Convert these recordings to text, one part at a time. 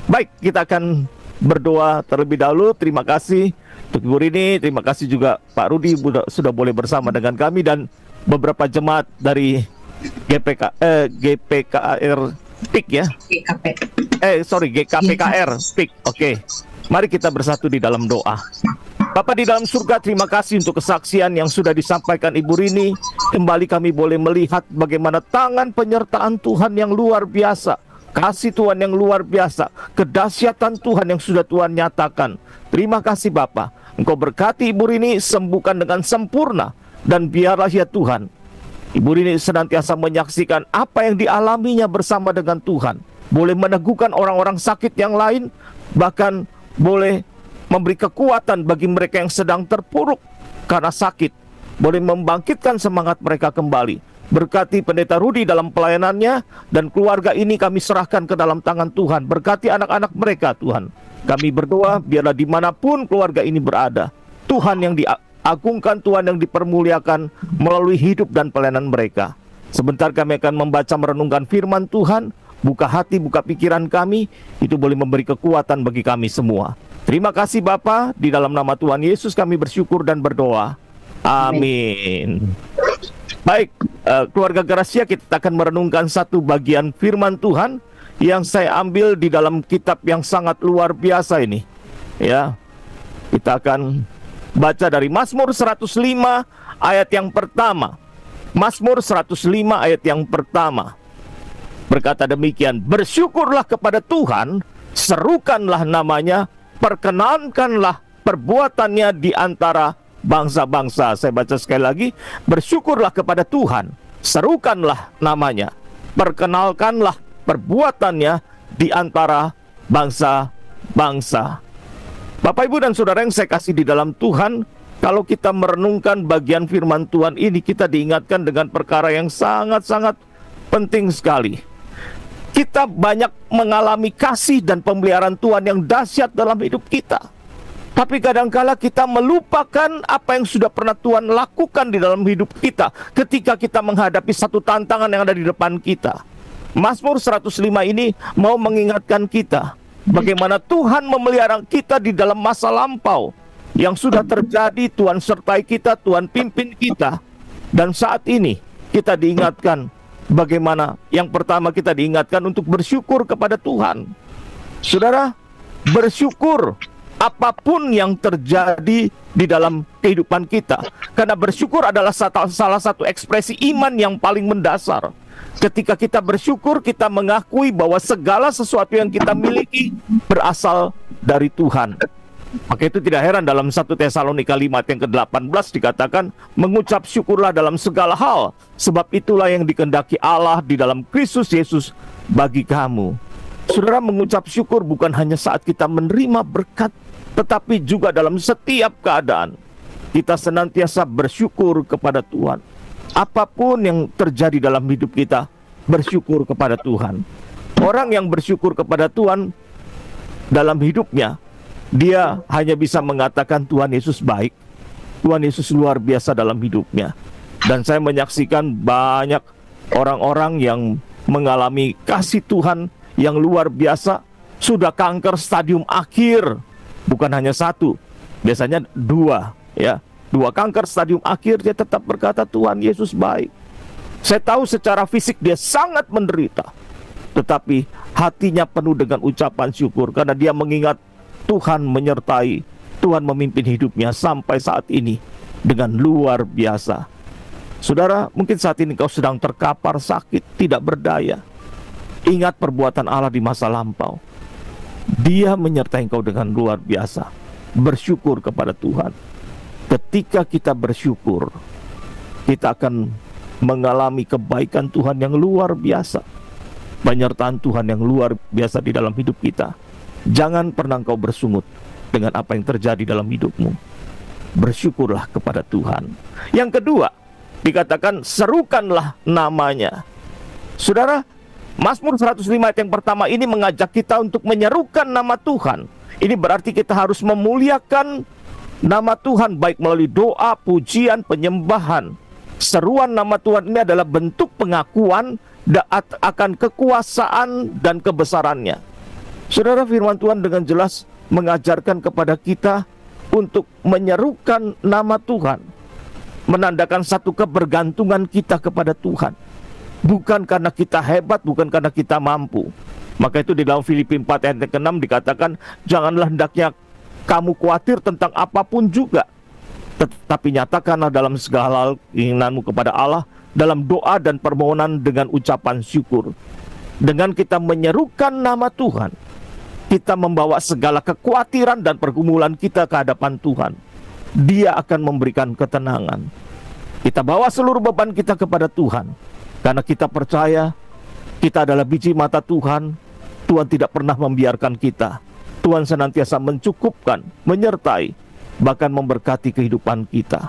Baik, kita akan berdoa terlebih dahulu. Terima kasih untuk Ibu Rini, terima kasih juga Pak Rudi sudah boleh bersama dengan kami dan beberapa jemaat dari GPKR PIK ya. GKPKR PIK. Oke. Mari kita bersatu di dalam doa. Bapa di dalam surga, terima kasih untuk kesaksian yang sudah disampaikan Ibu Rini. Kembali kami boleh melihat bagaimana tangan penyertaan Tuhan yang luar biasa, kasih Tuhan yang luar biasa, kedahsyatan Tuhan yang sudah Tuhan nyatakan. Terima kasih Bapa. Engkau berkati Ibu Rini, sembuhkan dengan sempurna. Dan biarlah ya Tuhan, Ibu Rini senantiasa menyaksikan apa yang dialaminya bersama dengan Tuhan. Boleh meneguhkan orang-orang sakit yang lain, bahkan boleh memberi kekuatan bagi mereka yang sedang terpuruk karena sakit. Boleh membangkitkan semangat mereka kembali. Berkati Pendeta Rudi dalam pelayanannya, dan keluarga ini kami serahkan ke dalam tangan Tuhan. Berkati anak-anak mereka Tuhan. Kami berdoa biarlah dimanapun keluarga ini berada, Tuhan yang diagungkan, Tuhan yang dipermuliakan melalui hidup dan pelayanan mereka. Sebentar kami akan membaca merenungkan firman Tuhan. Buka hati, buka pikiran kami, itu boleh memberi kekuatan bagi kami semua. Terima kasih Bapa, di dalam nama Tuhan Yesus kami bersyukur dan berdoa. Amin. Baik, keluarga Gracia, kita akan merenungkan satu bagian firman Tuhan yang saya ambil di dalam kitab yang sangat luar biasa ini. Ya, kita akan baca dari Mazmur 105 ayat yang pertama. Mazmur 105 ayat yang pertama. Berkata demikian, bersyukurlah kepada Tuhan, serukanlah namanya, perkenankanlah perbuatannya di antara bangsa-bangsa. Saya baca sekali lagi, bersyukurlah kepada Tuhan, serukanlah namanya, perkenalkanlah perbuatannya di antara bangsa-bangsa. Bapak, Ibu, dan Saudara yang saya kasih di dalam Tuhan, kalau kita merenungkan bagian firman Tuhan ini, kita diingatkan dengan perkara yang sangat-sangat penting sekali. Kita banyak mengalami kasih dan pemeliharaan Tuhan yang dahsyat dalam hidup kita. Tapi kadangkala kita melupakan apa yang sudah pernah Tuhan lakukan di dalam hidup kita ketika kita menghadapi satu tantangan yang ada di depan kita. Mazmur 105 ini mau mengingatkan kita bagaimana Tuhan memelihara kita di dalam masa lampau yang sudah terjadi. Tuhan sertai kita, Tuhan pimpin kita. Dan saat ini kita diingatkan bagaimana yang pertama kita diingatkan untuk bersyukur kepada Tuhan. Saudara, bersyukur apapun yang terjadi di dalam kehidupan kita. Karena bersyukur adalah salah satu ekspresi iman yang paling mendasar. Ketika kita bersyukur, kita mengakui bahwa segala sesuatu yang kita miliki berasal dari Tuhan. Maka itu tidak heran dalam 1 Tesalonika 5 yang ke-18 dikatakan, mengucap syukurlah dalam segala hal, sebab itulah yang dikehendaki Allah di dalam Kristus Yesus bagi kamu. Saudara, mengucap syukur bukan hanya saat kita menerima berkat, tetapi juga dalam setiap keadaan. Kita senantiasa bersyukur kepada Tuhan. Apapun yang terjadi dalam hidup kita, bersyukur kepada Tuhan. Orang yang bersyukur kepada Tuhan dalam hidupnya, dia hanya bisa mengatakan Tuhan Yesus baik, Tuhan Yesus luar biasa dalam hidupnya. Dan saya menyaksikan banyak orang-orang yang mengalami kasih Tuhan yang luar biasa, sudah kanker stadium akhir, bukan hanya satu, biasanya dua, ya, dua kanker stadium akhir, dia tetap berkata Tuhan Yesus baik. Saya tahu secara fisik dia sangat menderita, tetapi hatinya penuh dengan ucapan syukur karena dia mengingat Tuhan menyertai, Tuhan memimpin hidupnya sampai saat ini dengan luar biasa. Saudara, mungkin saat ini kau sedang terkapar sakit, tidak berdaya. Ingat perbuatan Allah di masa lampau. Dia menyertai engkau dengan luar biasa. Bersyukur kepada Tuhan. Ketika kita bersyukur, kita akan mengalami kebaikan Tuhan yang luar biasa, penyertaan Tuhan yang luar biasa di dalam hidup kita. Jangan pernah engkau bersungut dengan apa yang terjadi dalam hidupmu. Bersyukurlah kepada Tuhan. Yang kedua, dikatakan serukanlah namanya. Saudara, Mazmur 105 ayat yang pertama ini mengajak kita untuk menyerukan nama Tuhan. Ini berarti kita harus memuliakan nama Tuhan, baik melalui doa, pujian, penyembahan. Seruan nama Tuhan ini adalah bentuk pengakuan akan kekuasaan dan kebesarannya. Saudara, firman Tuhan dengan jelas mengajarkan kepada kita untuk menyerukan nama Tuhan, menandakan satu kebergantungan kita kepada Tuhan. Bukan karena kita hebat, bukan karena kita mampu. Maka itu di dalam Filipi 4 ayat ke-6 dikatakan, janganlah hendaknya kamu khawatir tentang apapun juga, tetapi nyatakanlah dalam segala hal keinginanmu kepada Allah dalam doa dan permohonan dengan ucapan syukur. Dengan kita menyerukan nama Tuhan, kita membawa segala kekhawatiran dan pergumulan kita ke hadapan Tuhan. Dia akan memberikan ketenangan. Kita bawa seluruh beban kita kepada Tuhan, karena kita percaya kita adalah biji mata Tuhan. Tuhan tidak pernah membiarkan kita. Tuhan senantiasa mencukupkan, menyertai, bahkan memberkati kehidupan kita.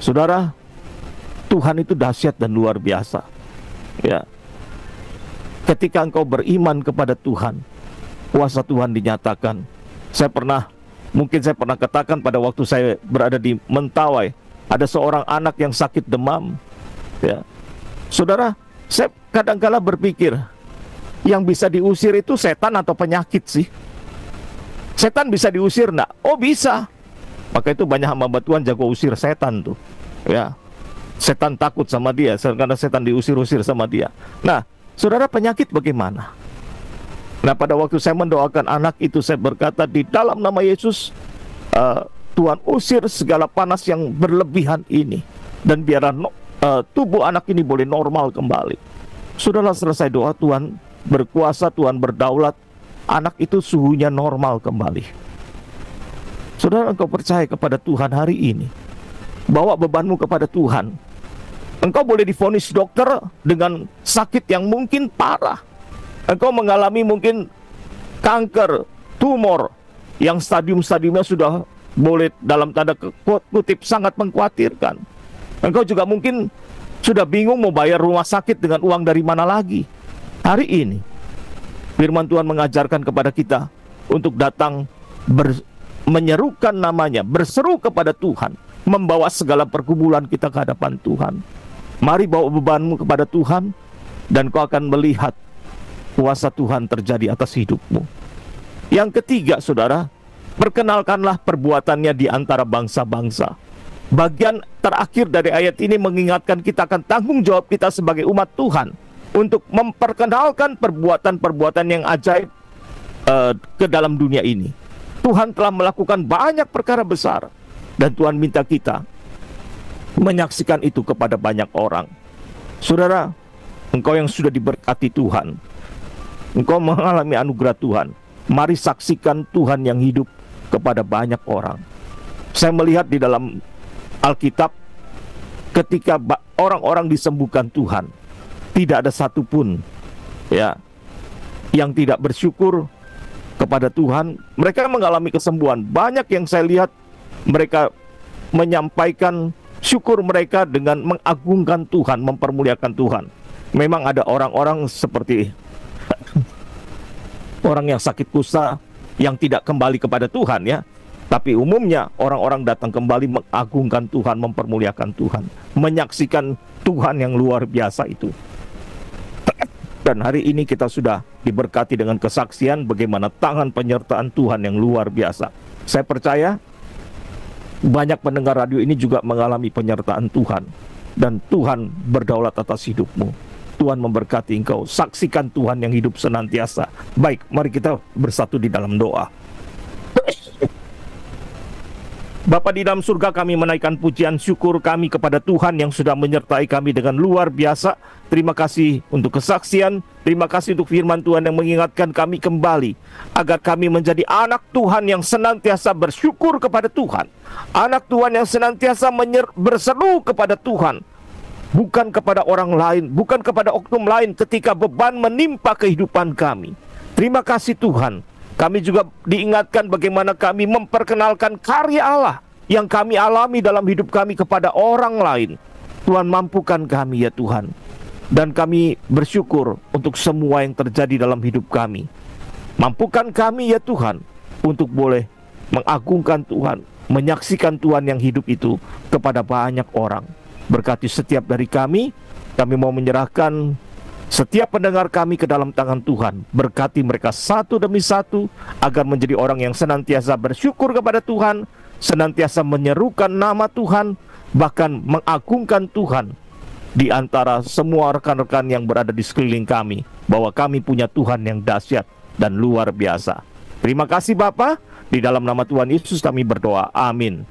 Saudara, Tuhan itu dahsyat dan luar biasa. Ya. Ketika engkau beriman kepada Tuhan, kuasa Tuhan dinyatakan. Mungkin saya pernah katakan pada waktu saya berada di Mentawai, ada seorang anak yang sakit demam. Ya. Saudara, saya kadang-kala berpikir, yang bisa diusir itu setan atau penyakit sih? Setan bisa diusir enggak? Oh bisa. Maka itu banyak hamba Tuhan jago usir setan tuh. Ya. Setan takut sama dia karena setan diusir-usir sama dia. Nah, saudara, penyakit bagaimana? Nah, pada waktu saya mendoakan anak itu, saya berkata di dalam nama Yesus, Tuhan usir segala panas yang berlebihan ini, dan biarlah tubuh anak ini boleh normal kembali. Saudara, selesai doa, Tuhan berkuasa, Tuhan berdaulat. Anak itu suhunya normal kembali. Saudara, engkau percaya kepada Tuhan hari ini, bawa bebanmu kepada Tuhan. Engkau boleh divonis dokter dengan sakit yang mungkin parah. Engkau mengalami mungkin kanker, tumor, yang stadium-stadiumnya sudah boleh dalam tanda kutip sangat mengkhawatirkan. Engkau juga mungkin sudah bingung mau bayar rumah sakit dengan uang dari mana lagi. Hari ini firman Tuhan mengajarkan kepada kita untuk datang menyerukan namanya, berseru kepada Tuhan, membawa segala pergumulan kita ke hadapan Tuhan. Mari bawa bebanmu kepada Tuhan, dan kau akan melihat kuasa Tuhan terjadi atas hidupmu. Yang ketiga, saudara, perkenalkanlah perbuatannya di antara bangsa-bangsa. Bagian terakhir dari ayat ini mengingatkan kita akan tanggung jawab kita sebagai umat Tuhan untuk memperkenalkan perbuatan-perbuatan yang ajaib ke dalam dunia ini. Tuhan telah melakukan banyak perkara besar, dan Tuhan minta kita menyaksikan itu kepada banyak orang. Saudara, engkau yang sudah diberkati Tuhan, engkau mengalami anugerah Tuhan, mari saksikan Tuhan yang hidup kepada banyak orang. Saya melihat di dalam Alkitab, ketika orang-orang disembuhkan Tuhan, tidak ada satupun ya yang tidak bersyukur kepada Tuhan. Mereka mengalami kesembuhan. Banyak yang saya lihat mereka menyampaikan syukur mereka dengan mengagungkan Tuhan, mempermuliakan Tuhan. Memang ada orang-orang seperti orang yang sakit kusta yang tidak kembali kepada Tuhan ya. Tapi umumnya orang-orang datang kembali mengagungkan Tuhan, mempermuliakan Tuhan, menyaksikan Tuhan yang luar biasa itu. Dan hari ini kita sudah diberkati dengan kesaksian bagaimana tangan penyertaan Tuhan yang luar biasa. Saya percaya banyak pendengar radio ini juga mengalami penyertaan Tuhan, dan Tuhan berdaulat atas hidupmu. Tuhan memberkati engkau. Saksikan Tuhan yang hidup senantiasa. Baik, mari kita bersatu di dalam doa. Bapa di dalam surga, kami menaikkan pujian syukur kami kepada Tuhan yang sudah menyertai kami dengan luar biasa. Terima kasih untuk kesaksian, terima kasih untuk firman Tuhan yang mengingatkan kami kembali agar kami menjadi anak Tuhan yang senantiasa bersyukur kepada Tuhan, anak Tuhan yang senantiasa berseru kepada Tuhan, bukan kepada orang lain, bukan kepada oknum lain ketika beban menimpa kehidupan kami. Terima kasih Tuhan. Kami juga diingatkan bagaimana kami memperkenalkan karya Allah yang kami alami dalam hidup kami kepada orang lain. Tuhan, mampukan kami ya Tuhan. Dan kami bersyukur untuk semua yang terjadi dalam hidup kami. Mampukan kami ya Tuhan untuk boleh mengagungkan Tuhan, menyaksikan Tuhan yang hidup itu kepada banyak orang. Berkati setiap dari kami mau menyerahkan Setiap pendengar kami ke dalam tangan Tuhan, berkati mereka satu demi satu, agar menjadi orang yang senantiasa bersyukur kepada Tuhan, senantiasa menyerukan nama Tuhan, bahkan mengagungkan Tuhan di antara semua rekan-rekan yang berada di sekeliling kami, bahwa kami punya Tuhan yang dahsyat dan luar biasa. Terima kasih Bapa, di dalam nama Tuhan Yesus kami berdoa, amin.